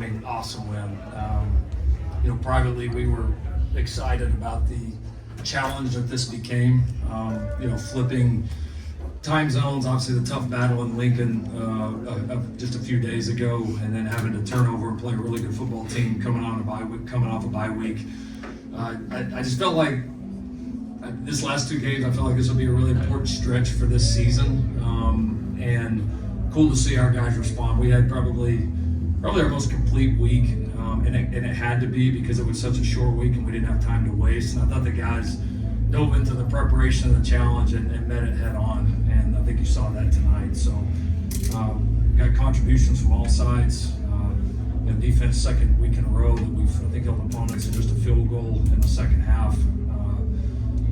mean, awesome win. Privately we were excited about the challenge that this became. Flipping time zones, obviously the tough battle in Lincoln just a few days ago, and then having to turn over and play a really good football team coming off a bye week. I just felt like this last two games, I felt like this will be a really important stretch for this season, and cool to see our guys respond. We had probably our most complete week, and it had to be because it was such a short week and we didn't have time to waste. And I thought the guys dove into the preparation of the challenge and met it head on, and I think you saw that tonight. So got contributions from all sides. Defense second week in a row that I think held opponents in just a field goal in the second half.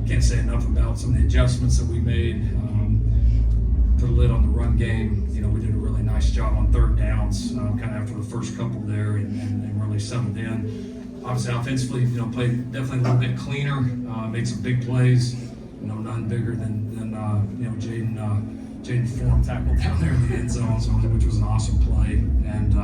Can't say enough about some of the adjustments that we made. Put a lid on the run game. We did a really nice job on third downs, kind of after the first couple there, and really settled in. Obviously, offensively, played definitely a little bit cleaner. Made some big plays. None bigger than Jaden Form tackled down there in the end zone, which was an awesome play. And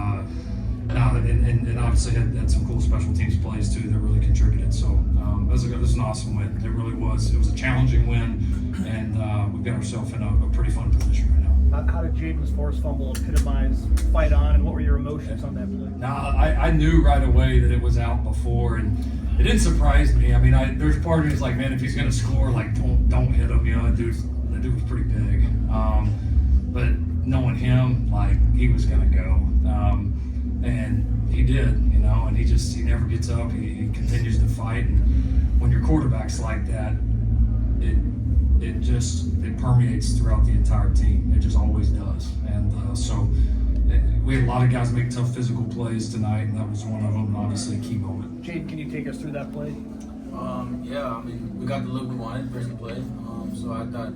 obviously had some cool special teams plays too that really contributed. So it was an awesome win. It really was. It was a challenging win, and we've got ourselves in a pretty fun position right now. How did Jaden's forced fumble epitomize fight on, and what were your emotions on that play? I knew right away that it was out before, and it didn't surprise me. I mean, there's part of me that's like, man, if he's going to score, like don't hit him. That dude was pretty big. But knowing him, like he was going to go. And he did, and he never gets up. He continues to fight. And when your quarterback's like that, it permeates throughout the entire team. It just always does. And so we had a lot of guys make tough physical plays tonight, and that was one of them, and obviously a key moment. Jade, can you take us through that play? We got the look we wanted first to play. So I thought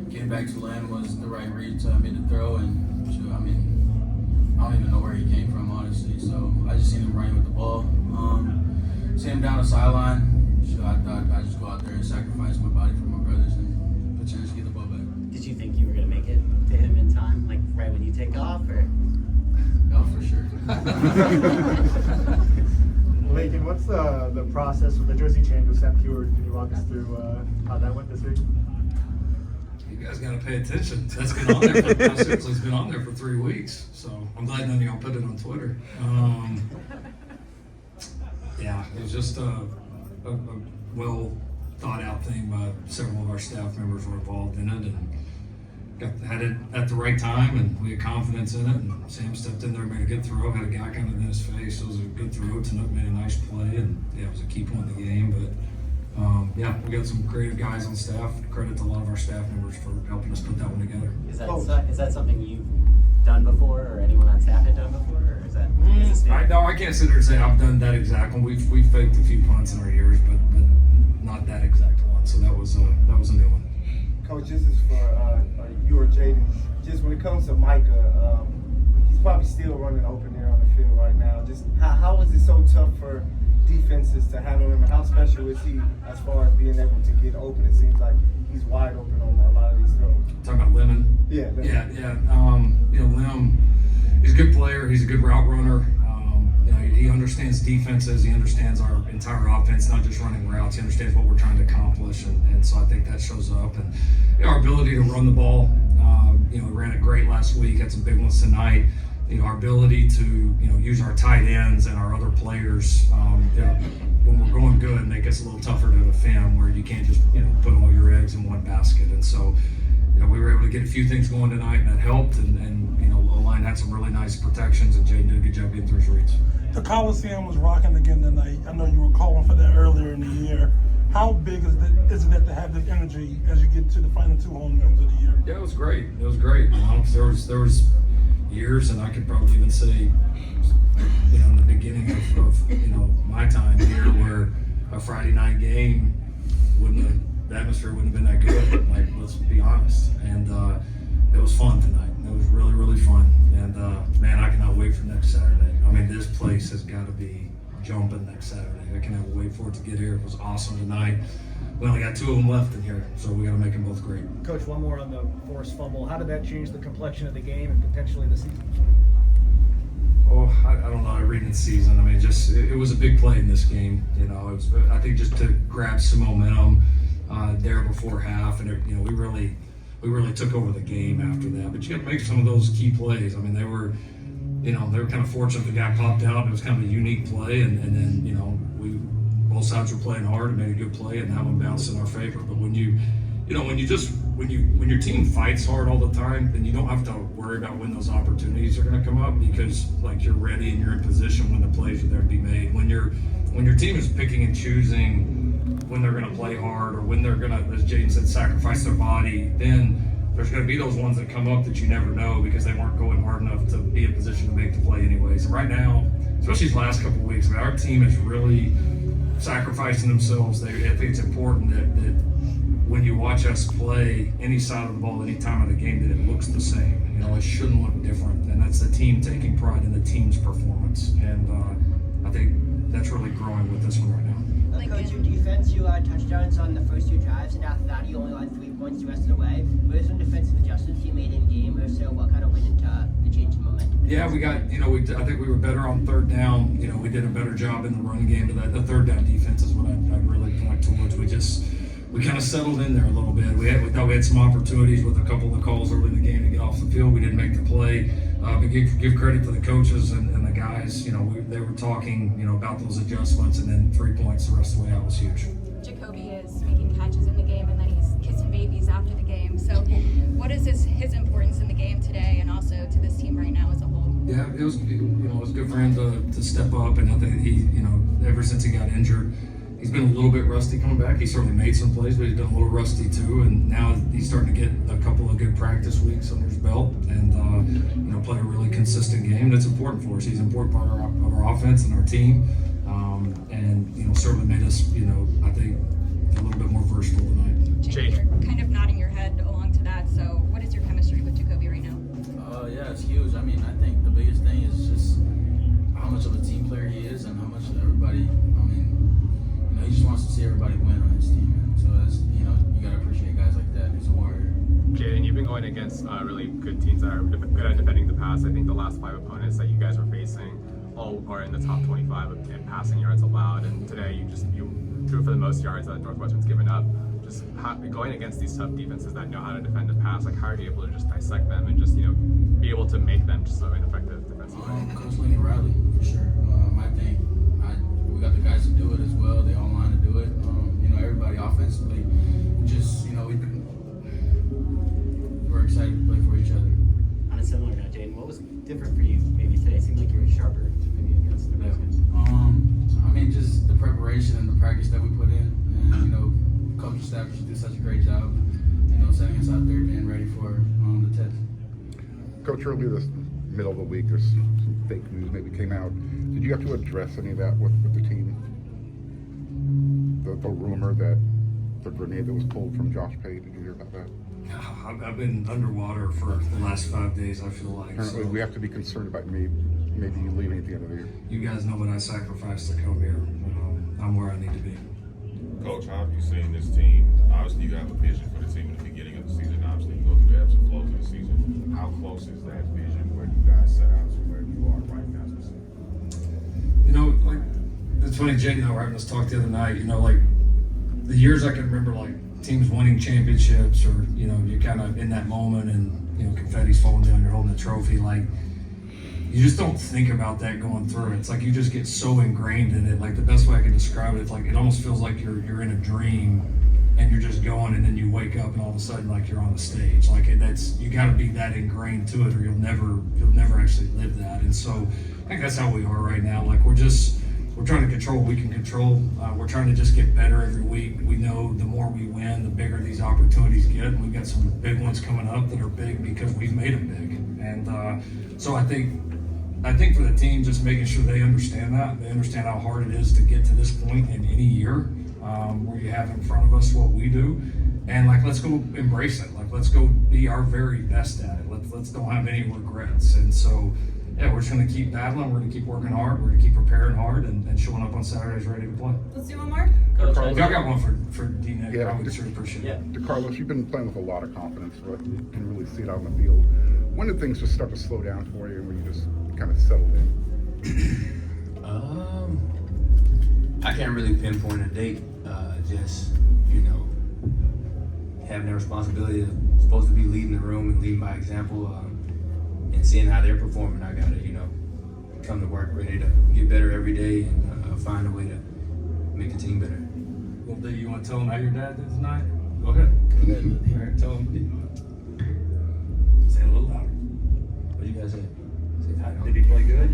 getting back to land was the right read to made the throw, and I don't even know where he came from, honestly. So I just seen him running with the ball. Seen him down the sideline. So I thought I'd just go out there and sacrifice my body for my brothers and potentially get the ball back. Did you think you were going to make it to him in time, like right when you take off, or? Oh, for sure. Lincoln, what's the process with the jersey change with Sam Heward? Can you walk us through how that went this week? You guys got to pay attention. That's been on there. Seriously, it's been on there for 3 weeks. So I'm glad none of y'all put it on Twitter. It was just a well thought out thing by several of our staff members were involved in it, and had it at the right time, and we had confidence in it. And Sam stepped in there, made a good throw, had a guy coming in his face. So it was a good throw. Tanook made a nice play, and it was a key point in the game. But we got some creative guys on staff. Credit to a lot of our staff members for helping us put that one together. Is that something you've done before, or anyone on staff had done before, or is that? I can't sit there and say I've done that exact one. We've faked a few punts in our years, but not that exact one. So that was a new one. Coach, this is for you or Jaden. Just when it comes to Micah, he's probably still running open there on the field right now. Just how is it so tough for defenses to handle him, and how special is he as far as being able to get open? It seems like he's wide open on a lot of these throws. Talking about Lemon? Yeah. Lim, he's a good player. He's a good route runner. He understands defenses. He understands our entire offense, not just running routes. He understands what we're trying to accomplish, and so I think that shows up. And our ability to run the ball, we ran it great last week. Had some big ones tonight. Our ability to use our tight ends and our other players when we're going good, make us a little tougher to defend, where you can't just put all your eggs in one basket. And so we were able to get a few things going tonight, and that helped. And O-line had some really nice protections, and Jay did a good job getting through his reads. The Coliseum was rocking again tonight. I know you were calling for that earlier in the year. How big is it to have the energy as you get to the final 2 home games of the year? Yeah, it was great. It was great. There was years, and I could probably even say, in the beginning of my time here, where a Friday night game the atmosphere wouldn't have been that good. Like, let's be honest. And it was fun tonight. It was really, really fun. And man, I cannot wait for next Saturday. I mean, this place has got to be jumping next Saturday. I cannot wait for it to get here. It was awesome tonight. We only got 2 of them left in here, so we got to make them both great. Coach, one more on the forced fumble. How did that change the complexion of the game and potentially the season? I don't know. I read in season. I mean, it was a big play in this game. You know, it was, I think, just to grab some momentum there before half, and you know, we really took over the game after that. But you got to make some of those key plays. I mean, they were kind of fortunate the guy popped out. It was kind of a unique play, and then you know, both sides were playing hard and made a good play, and that one bounced in our favor. But when your team fights hard all the time, then you don't have to worry about when those opportunities are going to come up, because like you're ready and you're in position when the plays are there to be made. When your team is picking and choosing when they're going to play hard or when they're going to, as Jaden said, sacrifice their body, then there's going to be those ones that come up that you never know because they weren't going hard enough to be in position to make the play anyways. And right now, especially these last couple of weeks, I mean, our team is really sacrificing themselves. I think it's important that when you watch us play any side of the ball, any time of the game, that it looks the same. You know, it shouldn't look different. And that's the team taking pride in the team's performance. And I think that's really growing with this one right now. Coach, your defense, you touchdowns on the first 2 drives, and after that you only allowed 3 points the rest of the way. What are some defensive adjustments you made in game, or so what kind of went into the change in momentum? Yeah, we got, I think we were better on third down. You know, we did a better job in the run game, but the third down defense is what I'd really point towards. We kind of settled in there a little bit. We thought we had some opportunities with a couple of the calls early in the game to get off the field. We didn't make the play. But give credit to the coaches and the guys. You know, they were talking, about those adjustments, and then 3 points the rest of the way out was huge. Jacoby is making catches in the game, and then he's kissing babies after the game. So what is his importance in the game today, and also to this team right now as a whole? Yeah, it was good for him to step up, and I think he, ever since he got injured, he's been a little bit rusty coming back. He certainly made some plays, but he's been a little rusty too. And now he's starting to get a couple of good practice weeks under his belt, and play a really consistent game. That's important for us. He's an important part of our offense and our team, and certainly made us, I think, a little bit more versatile tonight. Jake, you're kind of nodding your head along to that. So, what is your chemistry with Jacoby right now? Yeah, it's huge. I mean, I think the biggest thing is just how much of a team player he is, and how much everybody. He just wants to see everybody win on his team, and so that's, you got to appreciate guys like that. He's a warrior. Jaden, you've been going against really good teams that are good at defending the pass. I think the last 5 opponents that you guys were facing all are in the top 25 in passing yards allowed, and today you threw for the most yards that Northwestern's given up. Just going against these tough defenses that know how to defend the pass, like how are you able to just dissect them and just be able to make them just so ineffective defensively? Coach Lincoln Riley, for sure. I think we got the guys to do it as well. They all line to do it. Everybody offensively, we're excited to play for each other. On a similar note, Jaden, what was different for you maybe today? It seemed like you were sharper maybe against the guys. Just the preparation and the practice that we put in, and coaching staff just did such a great job, setting us out there, being ready for the test. Coach, earlier this middle of the week, there's some fake news maybe came out. Did you have to address any of that with the team? The rumor that the grenade that was pulled from Josh Pate, did you hear about that? I've been underwater for the last 5 days, I feel like. Apparently, we have to be concerned about maybe you leaving at the end of the year. You guys know what I sacrificed to come here. I'm where I need to be. Coach, how have you seen this team? Obviously, you have a vision for the team at the beginning of the season. Obviously, you go through the ebbs and flows of the season. How close is that vision where you guys set out to where you are right now specifically? It's funny, Jake and I were having this talk the other night. The years I can remember, teams winning championships, or you're kind of in that moment, and confetti's falling down, you're holding a trophy. You just don't think about that going through. It's like you just get so ingrained in it. The best way I can describe it, it almost feels like you're in a dream, and you're just going, and then you wake up, and all of a sudden, you're on the stage. You got to be that ingrained to it, or you'll never actually live that. And so I think that's how we are right now. We're trying to control what we can control. We're trying to just get better every week. We know the more we win, the bigger these opportunities get. And we've got some big ones coming up that are big because we've made them big. And so I think for the team, just making sure they understand that. They understand how hard it is to get to this point in any year, where you have in front of us what we do. And let's go embrace it. Let's go be our very best at it. Let's don't have any regrets. And so, yeah, we're just going to keep battling. We're going to keep working hard. We're going to keep preparing hard and showing up on Saturdays ready to play. Let's do one more. Y'all got one for D-Nick. Yeah. I would sure appreciate it. DeCarlos, you've been playing with a lot of confidence, but you can really see it out on the field. When did things just start to slow down for you, and when you just kind of settled in? I can't really pinpoint a date. Just having the responsibility of supposed to be leading the room and leading by example, and seeing how they're performing. I gotta come to work ready to get better every day and find a way to make the team better. Well, D, you want to tell them how your dad did tonight? Go ahead. All right, tell them. Say it a little louder. What do you guys say? Say hi. Did he play good?